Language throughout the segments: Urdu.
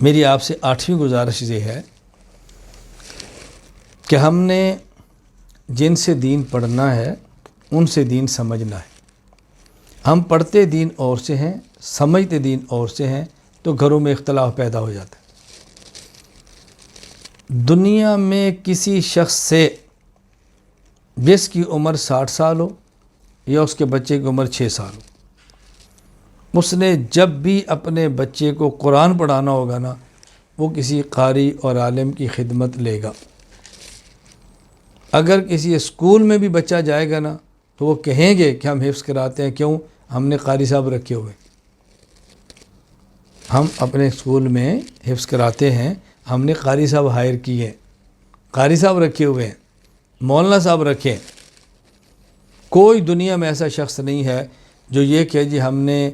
میری آپ سے 8ویں گزارش یہ ہے کہ ہم نے جن سے دین پڑھنا ہے ان سے دین سمجھنا ہے۔ ہم پڑھتے دین اور سے ہیں، سمجھتے دین اور سے ہیں، تو گھروں میں اختلاف پیدا ہو جاتا ہے۔ دنیا میں کسی شخص سے جس کی عمر 60 سال ہو یا اس کے بچے کی عمر 6 سال ہو، اس نے جب بھی اپنے بچے کو قرآن پڑھانا ہوگا نا، وہ کسی قاری اور عالم کی خدمت لے گا۔ اگر کسی اسکول میں بھی بچہ جائے گا نا، تو وہ کہیں گے کہ ہم حفظ کراتے ہیں، کیوں؟ ہم نے قاری صاحب رکھے ہوئے، ہم اپنے اسکول میں حفظ کراتے ہیں، ہم نے قاری صاحب ہائر کیے ہیں، قاری صاحب رکھے ہوئے ہیں، مولانا صاحب رکھے ہیں۔ کوئی دنیا میں ایسا شخص نہیں ہے جو یہ کہ جی ہم نے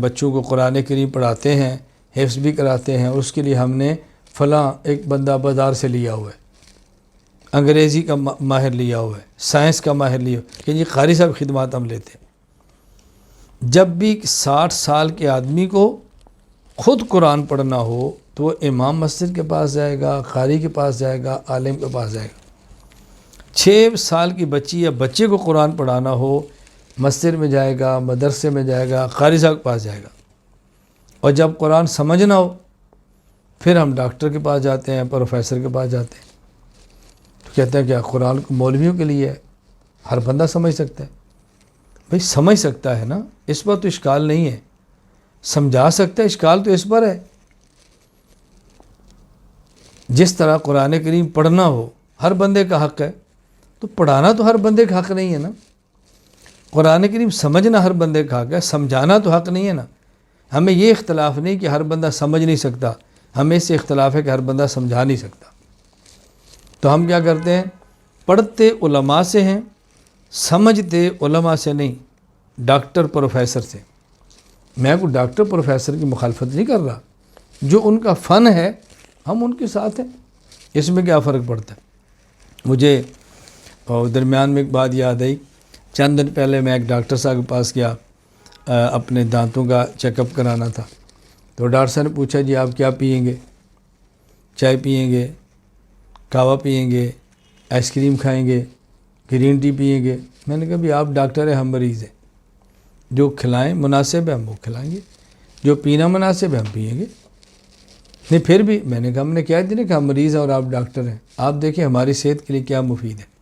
بچوں کو قرآن کریم پڑھاتے ہیں، حفظ بھی کراتے ہیں، اور اس کے لیے ہم نے فلاں ایک بندہ بازار سے لیا ہوا ہے، انگریزی کا ماہر لیا ہوا ہے، سائنس کا ماہر لیا ہوا ہے، کہ جی قاری صاحب خدمات ہم لیتے ہیں۔ جب بھی 60 سال کے آدمی کو خود قرآن پڑھنا ہو تو وہ امام مسجد کے پاس جائے گا، قاری کے پاس جائے گا، عالم کے پاس جائے گا۔ 6 سال کی بچی یا بچے کو قرآن پڑھانا ہو، مسجد میں جائے گا، مدرسے میں جائے گا، قاری صاحب کے پاس جائے گا۔ اور جب قرآن سمجھنا ہو پھر ہم ڈاکٹر کے پاس جاتے ہیں، پروفیسر کے پاس جاتے ہیں۔ تو کہتے ہیں کہ قرآن مولویوں کے لیے ہے، ہر بندہ سمجھ سکتا ہے۔ بھئی سمجھ سکتا ہے نا، اس پر تو اشکال نہیں ہے، سمجھا سکتا ہے، اشکال تو اس پر ہے۔ جس طرح قرآن کریم پڑھنا ہو ہر بندے کا حق ہے، تو پڑھانا تو ہر بندے کا حق نہیں ہے نا۔ قرآن کریم سمجھنا ہر بندے کا حق ہے، سمجھانا تو حق نہیں ہے نا۔ ہمیں یہ اختلاف نہیں کہ ہر بندہ سمجھ نہیں سکتا، ہمیں اس سے اختلاف ہے کہ ہر بندہ سمجھا نہیں سکتا۔ تو ہم کیا کرتے ہیں؟ پڑھتے علماء سے ہیں، سمجھتے علماء سے نہیں، ڈاکٹر پروفیسر سے۔ میں کوئی ڈاکٹر پروفیسر کی مخالفت نہیں کر رہا، جو ان کا فن ہے ہم ان کے ساتھ ہیں، اس میں کیا فرق پڑتا ہے؟ مجھے درمیان میں ایک بات یاد آئی، چند دن پہلے میں ایک ڈاکٹر صاحب کے پاس گیا، اپنے دانتوں کا چیک اپ کرانا تھا۔ تو ڈاکٹر صاحب نے پوچھا جی آپ کیا پئیں گے؟ چائے پئیں گے، کہوہ پئیں گے، آئس کریم کھائیں گے، گرین ٹی پئیں گے؟ میں نے کہا بھی آپ ڈاکٹر ہیں، ہم مریض ہیں، جو کھلائیں مناسب ہے ہم وہ کھلائیں گے، جو پینا مناسب ہے ہم پئیں گے۔ نہیں پھر بھی میں نے کہا ہم نے کیا دیا کہ ہم مریض ہیں اور آپ ڈاکٹر ہیں، آپ دیکھیں ہماری صحت کے لیے کیا مفید ہے۔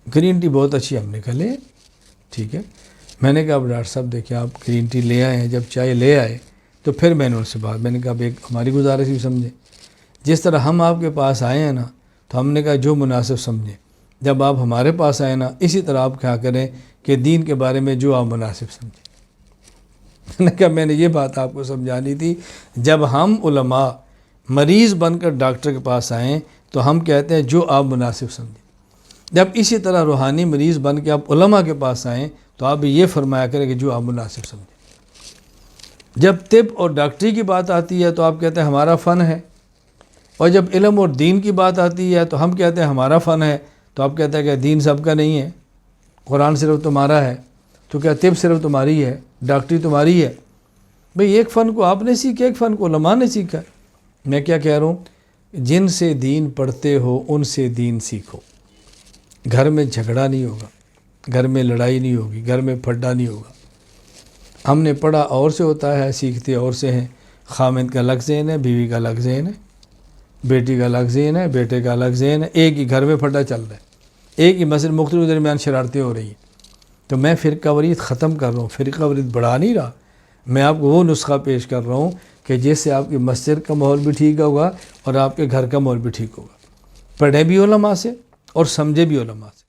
گرین ٹی بہت اچھی، ہم نے کہا لے، ٹھیک ہے۔ میں نے کہا اب ڈاکٹر صاحب دیکھیں آپ گرین ٹی لے آئے ہیں، جب چائے لے آئے تو پھر میں نے ان سے بات، میں نے کہا اب ایک ہماری گزارش بھی سمجھیں، جس طرح ہم آپ کے پاس آئے ہیں نا، تو ہم نے کہا جو مناسب سمجھیں، جب آپ ہمارے پاس آئے نا اسی طرح آپ کیا کریں کہ دین کے بارے میں جو آپ مناسب سمجھیں۔ میں نے کہا میں نے یہ بات آپ کو سمجھانی تھی، جب ہم علماء مریض بن کر ڈاکٹر کے پاس آئیں تو ہم کہتے ہیں جو آپ مناسب سمجھیں، جب اسی طرح روحانی مریض بن کے آپ علماء کے پاس آئیں تو آپ یہ فرمایا کریں کہ جو آپ مناسب سمجھیں۔ جب طب اور ڈاکٹری کی بات آتی ہے تو آپ کہتے ہیں ہمارا فن ہے، اور جب علم اور دین کی بات آتی ہے تو ہم کہتے ہیں ہمارا فن ہے، تو آپ کہتے ہیں کہ دین سب کا نہیں ہے، قرآن صرف تمہارا ہے، تو کیا طب صرف تمہاری ہے، ڈاکٹری تمہاری ہے؟ بھئی ایک فن کو آپ نے سیکھا، ایک فن کو علماء نے سیکھا۔ میں کیا کہہ رہا ہوں؟ جن سے دین پڑھتے ہو ان سے دین سیکھو، گھر میں جھگڑا نہیں ہوگا، گھر میں لڑائی نہیں ہوگی، گھر میں پھڈا نہیں ہوگا۔ ہم نے پڑھا اور سے ہوتا ہے، سیکھتے اور سے ہیں۔ خامد کا الگ ذہن ہے، بیوی کا الگ ذہن ہے، بیٹی کا الگ ذہن ہے، بیٹے کا الگ ذہن ہے، ایک ہی گھر میں پھڈا چل رہا ہے، ایک ہی مسجد مختلف درمیان شرارتیں ہو رہی ہیں۔ تو میں فرقہ واریت ختم کر رہا ہوں، فرقہ واریت بڑھا نہیں رہا، میں آپ کو وہ نسخہ پیش کر رہا ہوں کہ جس سے آپ کی مسجد کا ماحول بھی ٹھیک ہوگا اور آپ کے گھر کا ماحول بھی ٹھیک ہوگا۔ پڑھے بھی علماء سے اور سمجھے بھی علماء سے۔